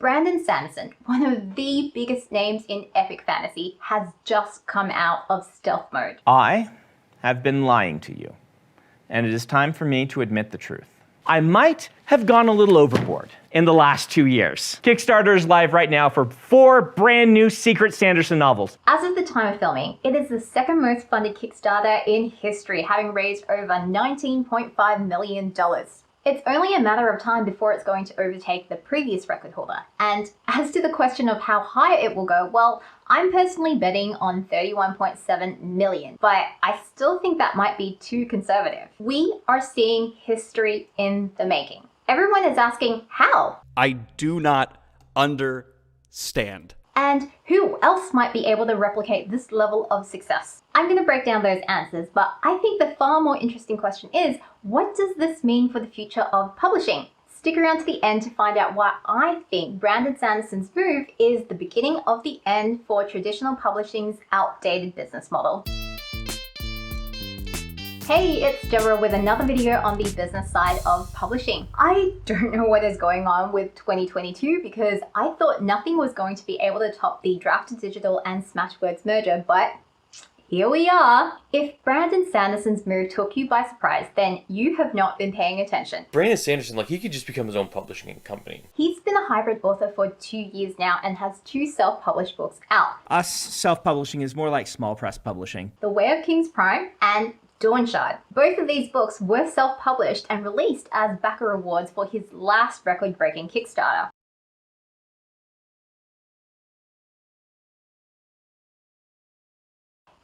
Brandon Sanderson, one of the biggest names in epic fantasy, has just come out of stealth mode. I have been lying to you, and it is time for me to admit the truth. I might have gone a little overboard in the last 2 years. Kickstarter is live right now for 4 brand new Secret Sanderson novels. As of the time of filming, it is the second most funded Kickstarter in history, having raised over $19.5 million. It's only a matter of time before it's going to overtake the previous record holder. And as to the question of how high it will go, well, I'm personally betting on 31.7 million, but I still think that might be too conservative. We are seeing history in the making. Everyone is asking how? I do not understand. And who else might be able to replicate this level of success? I'm going to break down those answers, but I think the far more interesting question is, what does this mean for the future of publishing? Stick around to the end to find out why I think Brandon Sanderson's move is the beginning of the end for traditional publishing's outdated business model. Hey, it's Deborah with another video on the business side of publishing. I don't know what is going on with 2022 because I thought nothing was going to be able to top the Draft Digital and Smashwords merger, but here we are. If Brandon Sanderson's move took you by surprise, then you have not been paying attention. Brandon Sanderson, he could just become his own publishing company. He's been a hybrid author for 2 years now and has 2 self-published books out. Us self-publishing is more like small press publishing. The Way of King's Prime and Dawnshard. Both of these books were self-published and released as backer awards for his last record-breaking Kickstarter.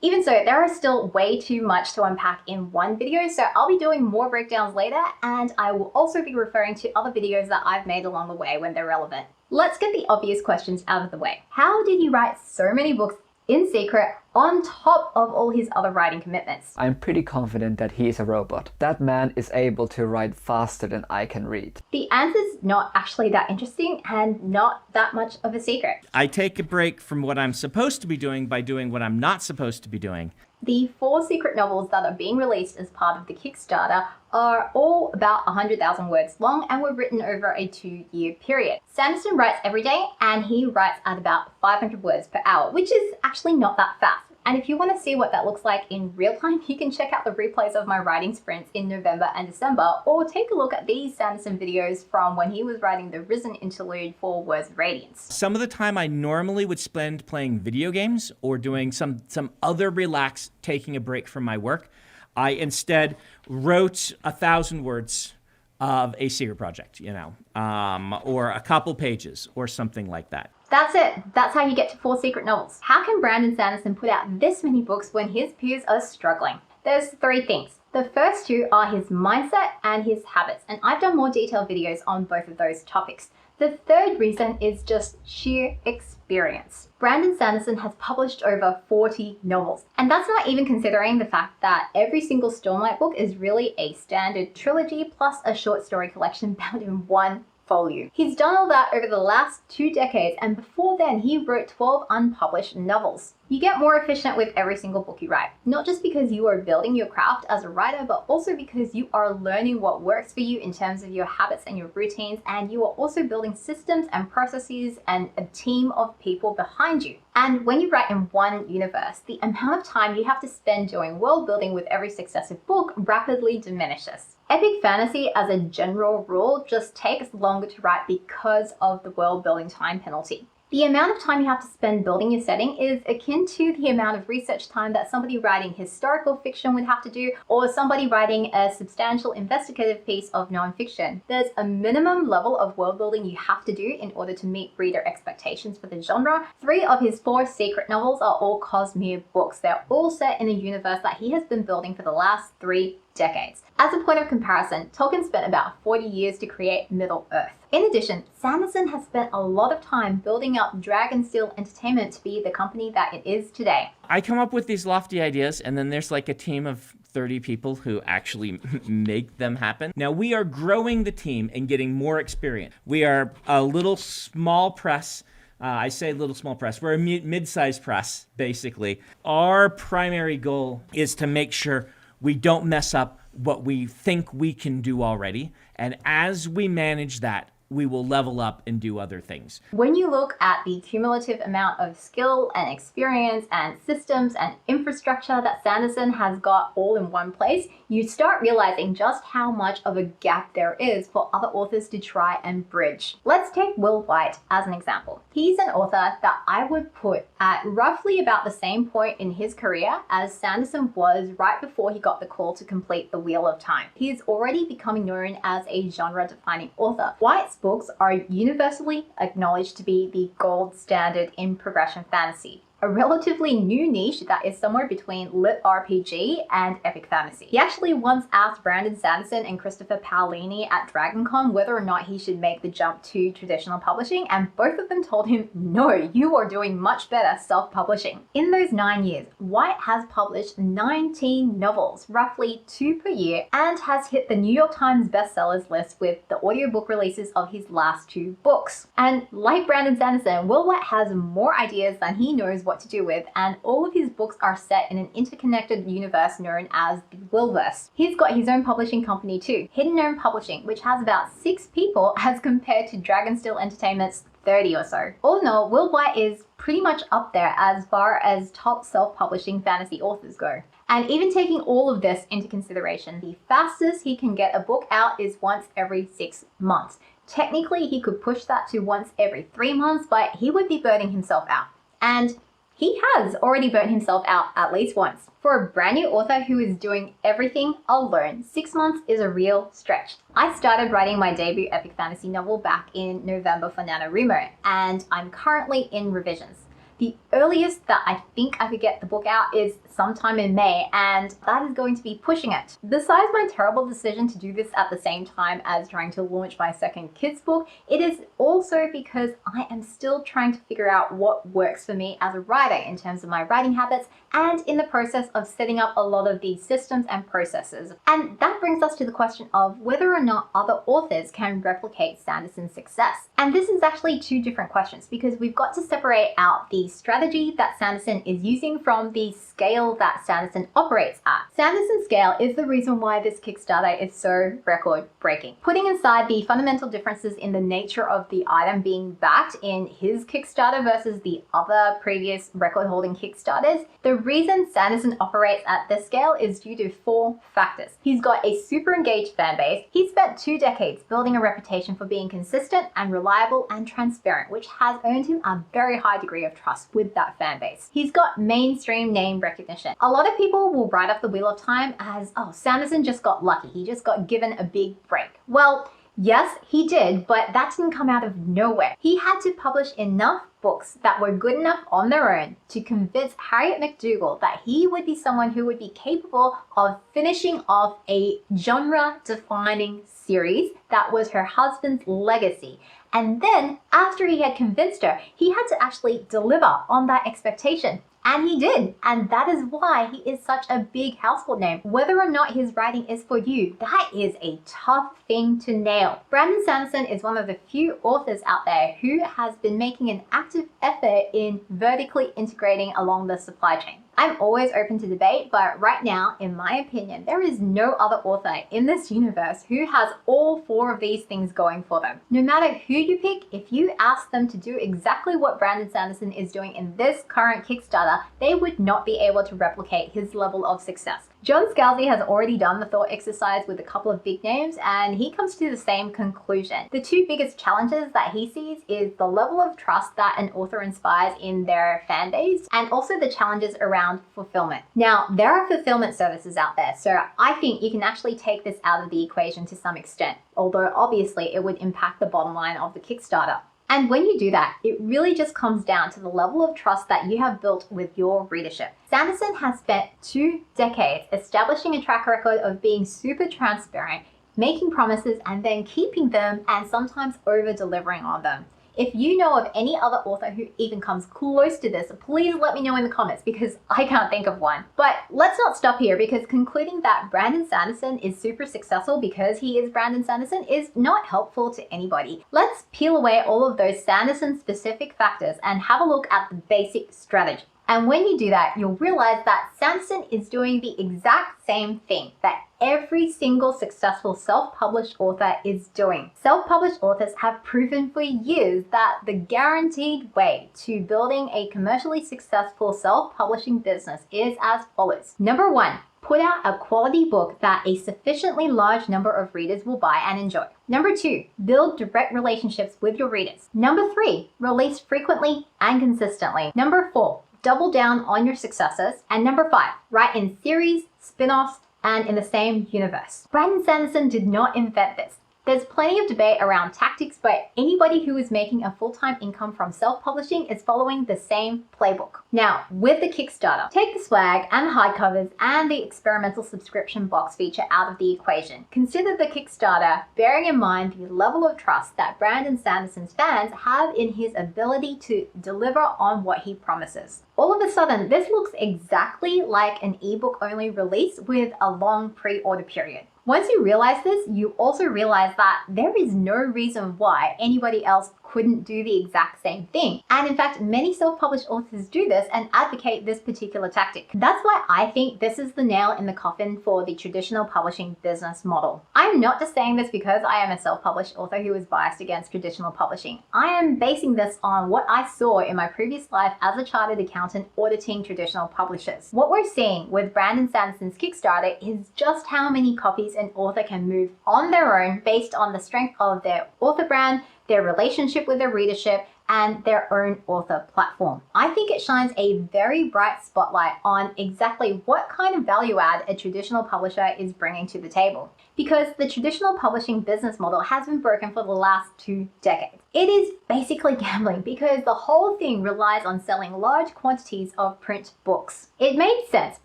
Even so, there are still way too much to unpack in one video, so I'll be doing more breakdowns later, and I will also be referring to other videos that I've made along the way when they're relevant. Let's get the obvious questions out of the way. How did he write so many books in secret on top of all his other writing commitments? I'm pretty confident that he is a robot. That man is able to write faster than I can read. The answer's not actually that interesting and not that much of a secret. I take a break from what I'm supposed to be doing by doing what I'm not supposed to be doing. The 4 secret novels that are being released as part of the Kickstarter are all about 100,000 words long and were written over a 2-year period. Sanderson writes every day and he writes at about 500 words per hour, which is actually not that fast. And if you want to see what that looks like in real time, you can check out the replays of my writing sprints in November and December, or take a look at these Sanderson videos from when he was writing the Risen interlude for Words of Radiance. Some of the time I normally would spend playing video games or doing some other relaxed, taking a break from my work. I instead wrote 1,000 words of a secret project, or a couple pages or something like that. That's it. That's how you get to 4 secret novels. How can Brandon Sanderson put out this many books when his peers are struggling? There's 3 things. The first 2 are his mindset and his habits, and I've done more detailed videos on both of those topics. The third reason is just sheer experience. Brandon Sanderson has published over 40 novels, and that's not even considering the fact that every single Stormlight book is really a standard trilogy plus a short story collection bound in 1 volume. He's done all that over the last 2 decades, and before then he wrote 12 unpublished novels. You get more efficient with every single book you write, not just because you are building your craft as a writer, but also because you are learning what works for you in terms of your habits and your routines, and you are also building systems and processes and a team of people behind you. And when you write in one universe, the amount of time you have to spend doing world building with every successive book rapidly diminishes. Epic fantasy, as a general rule, just takes longer to write because of the world building time penalty. The amount of time you have to spend building your setting is akin to the amount of research time that somebody writing historical fiction would have to do, or somebody writing a substantial investigative piece of nonfiction. There's a minimum level of world building you have to do in order to meet reader expectations for the genre. 3 of his 4 secret novels are all Cosmere books. They're all set in a universe that he has been building for the last 3 decades. As a point of comparison, Tolkien spent about 40 years to create Middle-earth. In addition, Sanderson has spent a lot of time building up Dragonsteel Entertainment to be the company that it is today. I come up with these lofty ideas, and then there's like a team of 30 people who actually make them happen. Now, we are growing the team and getting more experience. We are a little small press. I say little small press. We're a mid-sized press, basically. Our primary goal is to make sure we don't mess up what we think we can do already. And as we manage that, we will level up and do other things. When you look at the cumulative amount of skill and experience and systems and infrastructure that Sanderson has got all in one place, you start realizing just how much of a gap there is for other authors to try and bridge. Let's take Will Wight as an example. He's an author that I would put at roughly about the same point in his career as Sanderson was right before he got the call to complete The Wheel of Time. He is already becoming known as a genre-defining author. Wight's books are universally acknowledged to be the gold standard in progression fantasy, a relatively new niche that is somewhere between lit RPG and epic fantasy. He actually once asked Brandon Sanderson and Christopher Paolini at DragonCon whether or not he should make the jump to traditional publishing, and both of them told him, no, you are doing much better self-publishing. In those 9 years, Wight has published 19 novels, roughly 2 per year, and has hit the New York Times bestsellers list with the audiobook releases of his last 2 books. And like Brandon Sanderson, Will Wight has more ideas than he knows what to do with, and all of his books are set in an interconnected universe known as the Willverse. He's got his own publishing company too, Hidden Gnome Publishing, which has about 6 people as compared to Dragonsteel Entertainment's 30 or so. All in all, Will Wight is pretty much up there as far as top self-publishing fantasy authors go. And even taking all of this into consideration, the fastest he can get a book out is once every 6 months. Technically, he could push that to once every 3 months, but he would be burning himself out. And he has already burnt himself out at least once. For a brand new author who is doing everything alone, 6 months is a real stretch. I started writing my debut epic fantasy novel back in November for NaNoWriMo, and I'm currently in revisions. The earliest that I think I could get the book out is sometime in May, and that is going to be pushing it. Besides my terrible decision to do this at the same time as trying to launch my second kids book, it is also because I am still trying to figure out what works for me as a writer in terms of my writing habits, and in the process of setting up a lot of these systems and processes. And that brings us to the question of whether or not other authors can replicate Sanderson's success. And this is actually 2 different questions, because we've got to separate out the strategy that Sanderson is using from the scale that Sanderson operates at. Sanderson's scale is the reason why this Kickstarter is so record-breaking. Putting aside the fundamental differences in the nature of the item being backed in his Kickstarter versus the other previous record-holding Kickstarters, the reason Sanderson operates at this scale is due to 4 factors. He's got a super engaged fan base. He spent 2 decades building a reputation for being consistent and reliable and transparent, which has earned him a very high degree of trust with that fan base. He's got mainstream name recognition. A lot of people will write off The Wheel of Time as, oh, Sanderson just got lucky. He just got given a big break. Well, yes, he did, but that didn't come out of nowhere. He had to publish enough books that were good enough on their own to convince Harriet McDougall that he would be someone who would be capable of finishing off a genre-defining series that was her husband's legacy. And then, after he had convinced her, he had to actually deliver on that expectation. And he did. And that is why he is such a big household name. Whether or not his writing is for you, that is a tough thing to nail. Brandon Sanderson is one of the few authors out there who has been making an active effort in vertically integrating along the supply chain. I'm always open to debate, but right now, in my opinion, there is no other author in this universe who has all 4 of these things going for them. No matter who you pick, if you ask them to do exactly what Brandon Sanderson is doing in this current Kickstarter, they would not be able to replicate his level of success. John Scalzi has already done the thought exercise with a couple of big names, and he comes to the same conclusion. The 2 biggest challenges that he sees is the level of trust that an author inspires in their fan base, and also the challenges around fulfillment. Now, there are fulfillment services out there, so I think you can actually take this out of the equation to some extent, although obviously it would impact the bottom line of the Kickstarter. And when you do that, it really just comes down to the level of trust that you have built with your readership. Sanderson has spent 2 decades establishing a track record of being super transparent, making promises and then keeping them, and sometimes over-delivering on them. If you know of any other author who even comes close to this, please let me know in the comments, because I can't think of one. But let's not stop here, because concluding that Brandon Sanderson is super successful because he is Brandon Sanderson is not helpful to anybody. Let's peel away all of those Sanderson specific factors and have a look at the basic strategy. And when you do that, you'll realize that Sanderson is doing the exact same thing that every single successful self-published author is doing. Self-published authors have proven for years that the guaranteed way to building a commercially successful self-publishing business is as follows. Number 1, put out a quality book that a sufficiently large number of readers will buy and enjoy. Number 2, build direct relationships with your readers. Number 3, release frequently and consistently. Number 4, double down on your successes. And number 5, write in series, spin-offs, and in the same universe. Brandon Sanderson did not invent this. There's plenty of debate around tactics, but anybody who is making a full-time income from self-publishing is following the same playbook. Now, with the Kickstarter, take the swag and the hardcovers and the experimental subscription box feature out of the equation. Consider the Kickstarter, bearing in mind the level of trust that Brandon Sanderson's fans have in his ability to deliver on what he promises. All of a sudden, this looks exactly like an ebook only release with a long pre-order period. Once you realize this, you also realize that there is no reason why anybody else couldn't do the exact same thing. And in fact, many self-published authors do this and advocate this particular tactic. That's why I think this is the nail in the coffin for the traditional publishing business model. I'm not just saying this because I am a self-published author who is biased against traditional publishing. I am basing this on what I saw in my previous life as a chartered accountant auditing traditional publishers. What we're seeing with Brandon Sanderson's Kickstarter is just how many copies an author can move on their own based on the strength of their author brand, their relationship with their readership, and their own author platform. I think it shines a very bright spotlight on exactly what kind of value add a traditional publisher is bringing to the table. Because the traditional publishing business model has been broken for the last 2 decades. It is basically gambling because the whole thing relies on selling large quantities of print books. It made sense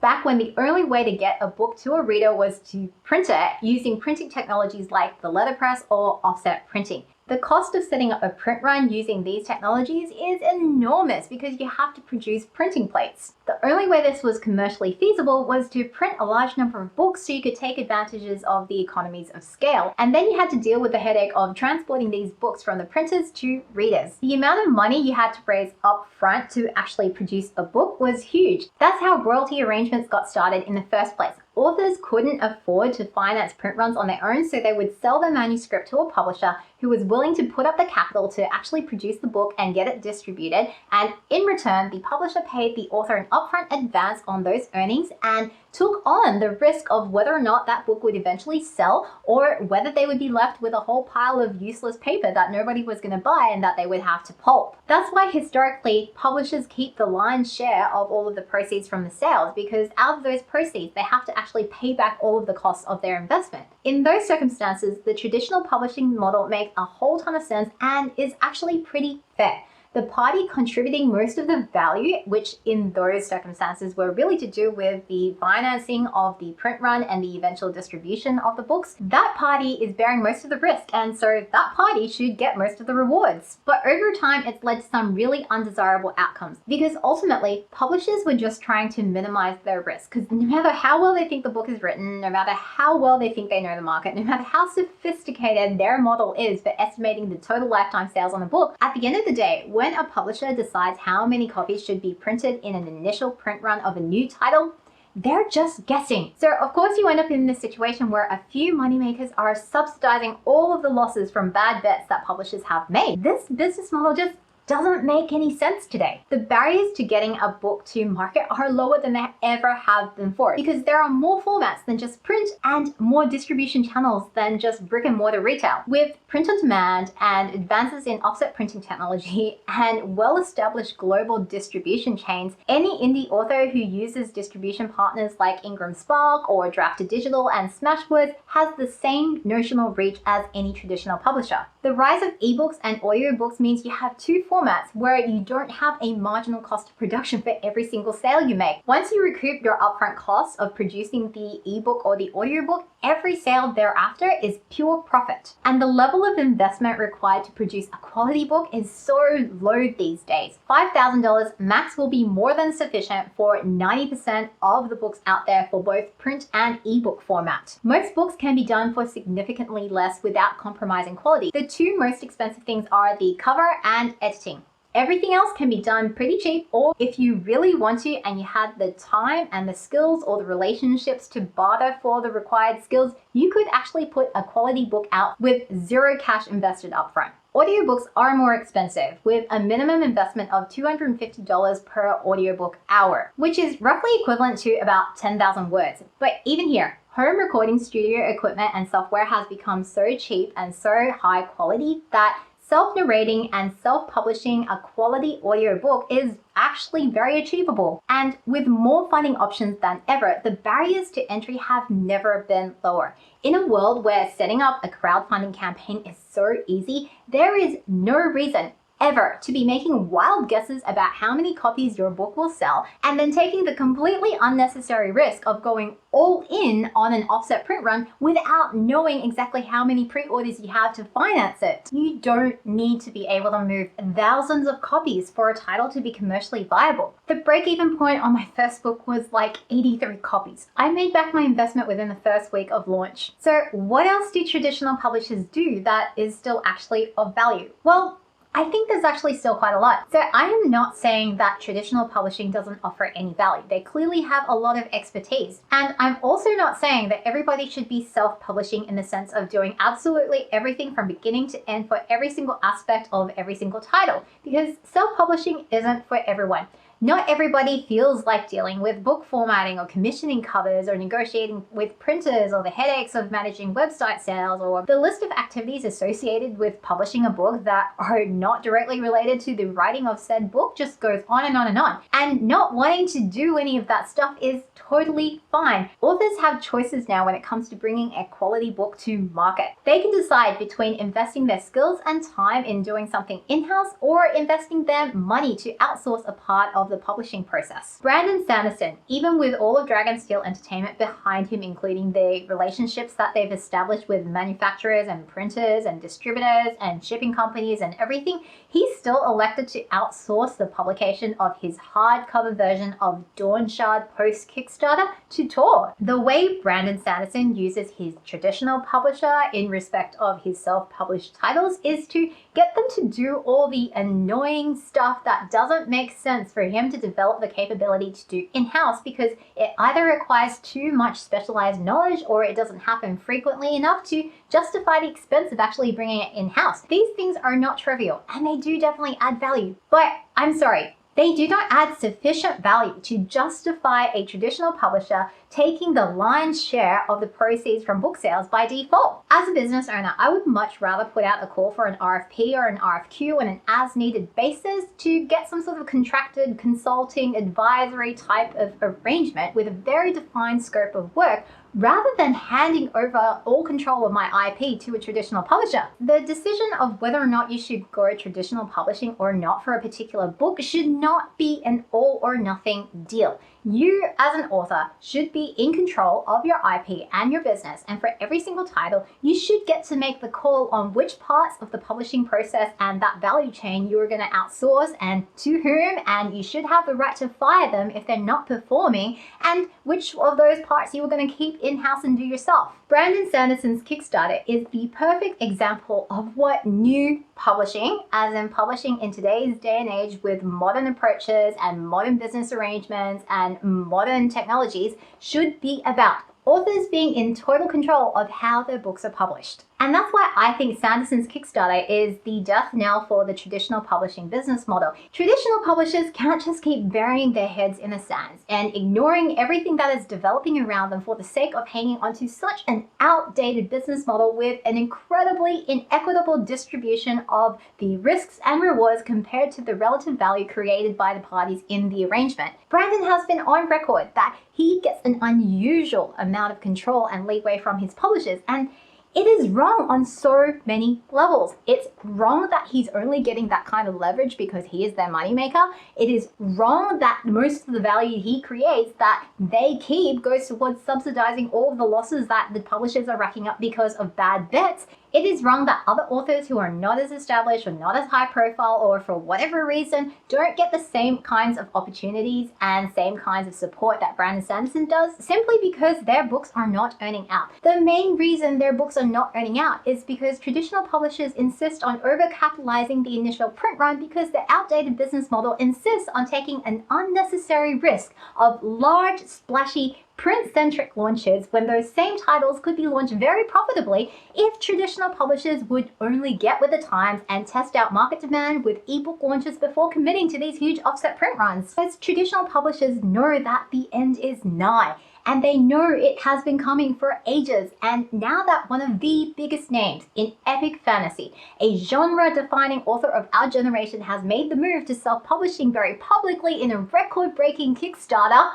back when the only way to get a book to a reader was to print it using printing technologies like the letterpress or offset printing. The cost of setting up a print run using these technologies is enormous because you have to produce printing plates. The only way this was commercially feasible was to print a large number of books so you could take advantages of the economies of scale. And then you had to deal with the headache of transporting these books from the printers to readers. The amount of money you had to raise up front to actually produce a book was huge. That's how royalty arrangements got started in the first place. Authors couldn't afford to finance print runs on their own, so they would sell their manuscript to a publisher who was willing to put up the capital to actually produce the book and get it distributed. And in return, the publisher paid the author an upfront advance on those earnings and took on the risk of whether or not that book would eventually sell or whether they would be left with a whole pile of useless paper that nobody was going to buy and that they would have to pulp. That's why historically publishers keep the lion's share of all of the proceeds from the sales, because out of those proceeds they have to actually pay back all of the costs of their investment. In those circumstances, the traditional publishing model makes a whole ton of sense and is actually pretty fair. The party contributing most of the value, which in those circumstances were really to do with the financing of the print run and the eventual distribution of the books, that party is bearing most of the risk, and so that party should get most of the rewards. But over time, it's led to some really undesirable outcomes, because ultimately, publishers were just trying to minimize their risk, because no matter how well they think the book is written, no matter how well they think they know the market, no matter how sophisticated their model is for estimating the total lifetime sales on a book, at the end of the day, when a publisher decides how many copies should be printed in an initial print run of a new title, they're just guessing. So of course you end up in this situation where a few moneymakers are subsidizing all of the losses from bad bets that publishers have made. This business model just doesn't make any sense today. The barriers to getting a book to market are lower than they ever have been before, because there are more formats than just print and more distribution channels than just brick and mortar retail. With print on demand and advances in offset printing technology and well-established global distribution chains, any indie author who uses distribution partners like Ingram Spark or Drafted Digital and Smashwords has the same notional reach as any traditional publisher. The rise of ebooks and audiobooks means you have two formats where you don't have a marginal cost of production for every single sale you make. Once you recoup your upfront costs of producing the ebook or the audiobook, every sale thereafter is pure profit. And the level of investment required to produce a quality book is so low these days. $5,000 max will be more than sufficient for 90% of the books out there for both print and ebook format. Most books can be done for significantly less without compromising quality. The two most expensive things are the cover and editing. Everything else can be done pretty cheap, or if you really want to and you had the time and the skills or the relationships to barter for the required skills, you could actually put a quality book out with zero cash invested upfront. Audiobooks are more expensive, with a minimum investment of $250 per audiobook hour, which is roughly equivalent to about 10,000 words. But even here, home recording studio equipment and software has become so cheap and so high quality that self-narrating and self-publishing a quality audiobook is actually very achievable. And with more funding options than ever, the barriers to entry have never been lower. In a world where setting up a crowdfunding campaign is so easy, there is no reason ever to be making wild guesses about how many copies your book will sell and then taking the completely unnecessary risk of going all in on an offset print run without knowing exactly how many pre-orders you have to finance it. You don't need to be able to move thousands of copies for a title to be commercially viable. The break-even point on my first book was like 83 copies. I made back my investment within the first week of launch. So what else do traditional publishers do that is still actually of value? Well, I think there's actually still quite a lot. So I am not saying that traditional publishing doesn't offer any value. They clearly have a lot of expertise. And I'm also not saying that everybody should be self-publishing in the sense of doing absolutely everything from beginning to end for every single aspect of every single title, because self-publishing isn't for everyone. Not everybody feels like dealing with book formatting or commissioning covers or negotiating with printers or the headaches of managing website sales or the list of activities associated with publishing a book that are not directly related to the writing of said book just goes on and on and on. And not wanting to do any of that stuff is totally fine. Authors have choices now when it comes to bringing a quality book to market. They can decide between investing their skills and time in doing something in-house or investing their money to outsource a part of the publishing process. Brandon Sanderson, even with all of Dragonsteel Entertainment behind him, including the relationships that they've established with manufacturers and printers and distributors and shipping companies and everything, he still elected to outsource the publication of his hardcover version of Dawnshard post Kickstarter to Tor. The way Brandon Sanderson uses his traditional publisher in respect of his self-published titles is to get them to do all the annoying stuff that doesn't make sense for him to develop the capability to do in-house, because it either requires too much specialized knowledge or it doesn't happen frequently enough to justify the expense of actually bringing it in-house. These things are not trivial and they do definitely add value, but I'm sorry, they do not add sufficient value to justify a traditional publisher taking the lion's share of the proceeds from book sales by default. As a business owner, I would much rather put out a call for an RFP or an RFQ on an as-needed basis to get some sort of contracted consulting advisory type of arrangement with a very defined scope of work, rather than handing over all control of my IP to a traditional publisher. The decision of whether or not you should go traditional publishing or not for a particular book should not be an all or nothing deal. You, as an author, should be in control of your IP and your business, and for every single title, you should get to make the call on which parts of the publishing process and that value chain you are going to outsource and to whom, and you should have the right to fire them if they're not performing, and which of those parts you are going to keep in-house and do yourself. Brandon Sanderson's Kickstarter is the perfect example of what new publishing, as in publishing in today's day and age with modern approaches and modern business arrangements and modern technologies, should be about. Authors being in total control of how their books are published. And that's why I think Sanderson's Kickstarter is the death knell for the traditional publishing business model. Traditional publishers can't just keep burying their heads in the sands and ignoring everything that is developing around them for the sake of hanging onto such an outdated business model with an incredibly inequitable distribution of the risks and rewards compared to the relative value created by the parties in the arrangement. Brandon has been on record that he gets an unusual amount of control and leeway from his publishers, and it is wrong on so many levels. It's wrong that he's only getting that kind of leverage because he is their moneymaker. It is wrong that most of the value he creates that they keep goes towards subsidizing all of the losses that the publishers are racking up because of bad bets. It is wrong that other authors who are not as established or not as high profile or for whatever reason don't get the same kinds of opportunities and same kinds of support that Brandon Sanderson does simply because their books are not earning out. The main reason their books are not earning out is because traditional publishers insist on overcapitalizing the initial print run because their outdated business model insists on taking an unnecessary risk of large, splashy, print-centric launches when those same titles could be launched very profitably if traditional publishers would only get with the times and test out market demand with ebook launches before committing to these huge offset print runs. As traditional publishers know that the end is nigh, and they know it has been coming for ages, and now that one of the biggest names in epic fantasy, a genre-defining author of our generation, has made the move to self-publishing very publicly in a record-breaking Kickstarter,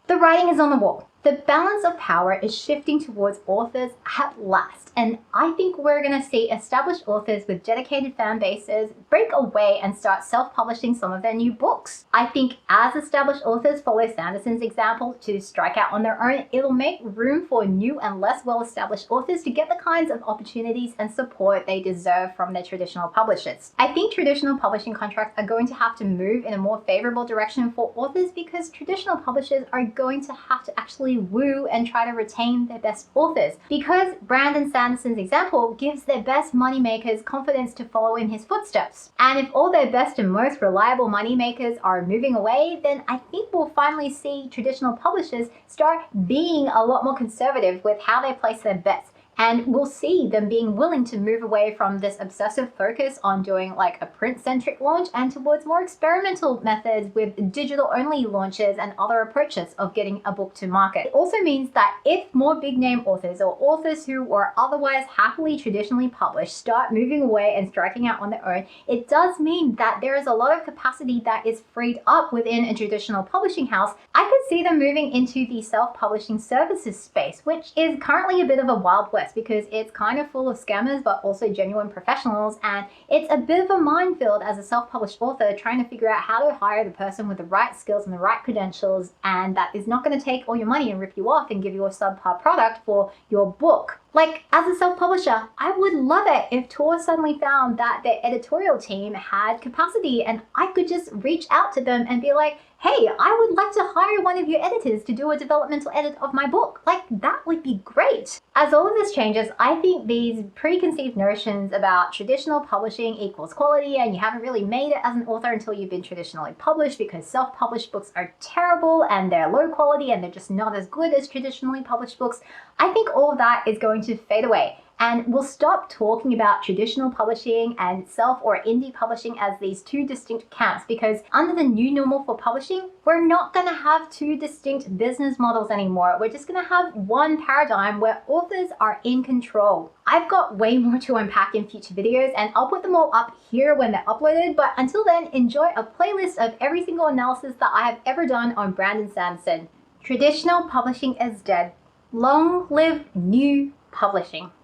the writing is on the wall. The balance of power is shifting towards authors at last, and I think we're going to see established authors with dedicated fan bases break away and start self-publishing some of their new books. I think as established authors follow Sanderson's example to strike out on their own, it'll make room for new and less well-established authors to get the kinds of opportunities and support they deserve from their traditional publishers. I think traditional publishing contracts are going to have to move in a more favorable direction for authors because traditional publishers are going to have to actually woo and try to retain their best authors, because Brandon Sanderson's example gives their best moneymakers confidence to follow in his footsteps. And if all their best and most reliable moneymakers are moving away, then I think we'll finally see traditional publishers start being a lot more conservative with how they place their bets. And we'll see them being willing to move away from this obsessive focus on doing like a print-centric launch and towards more experimental methods with digital-only launches and other approaches of getting a book to market. It also means that if more big-name authors or authors who were otherwise happily traditionally published start moving away and striking out on their own, it does mean that there is a lot of capacity that is freed up within a traditional publishing house. I could see them moving into the self-publishing services space, which is currently a bit of a wild west because it's kind of full of scammers but also genuine professionals, and it's a bit of a minefield as a self-published author trying to figure out how to hire the person with the right skills and the right credentials, and that is not going to take all your money and rip you off and give you a subpar product for your book. Like, as a self-publisher, I would love it if Tor suddenly found that their editorial team had capacity and I could just reach out to them and be like, hey, I would like to hire one of your editors to do a developmental edit of my book. Like, that would be great. As all of this changes, I think these preconceived notions about traditional publishing equals quality and you haven't really made it as an author until you've been traditionally published because self-published books are terrible and they're low quality and they're just not as good as traditionally published books, I think all of that is going to fade away. And we'll stop talking about traditional publishing and self or indie publishing as these two distinct camps, because under the new normal for publishing, we're not going to have two distinct business models anymore. We're just going to have one paradigm where authors are in control. I've got way more to unpack in future videos and I'll put them all up here when they're uploaded, but until then, enjoy a playlist of every single analysis that I have ever done on Brandon Sanderson. Traditional publishing is dead. Long live new publishing.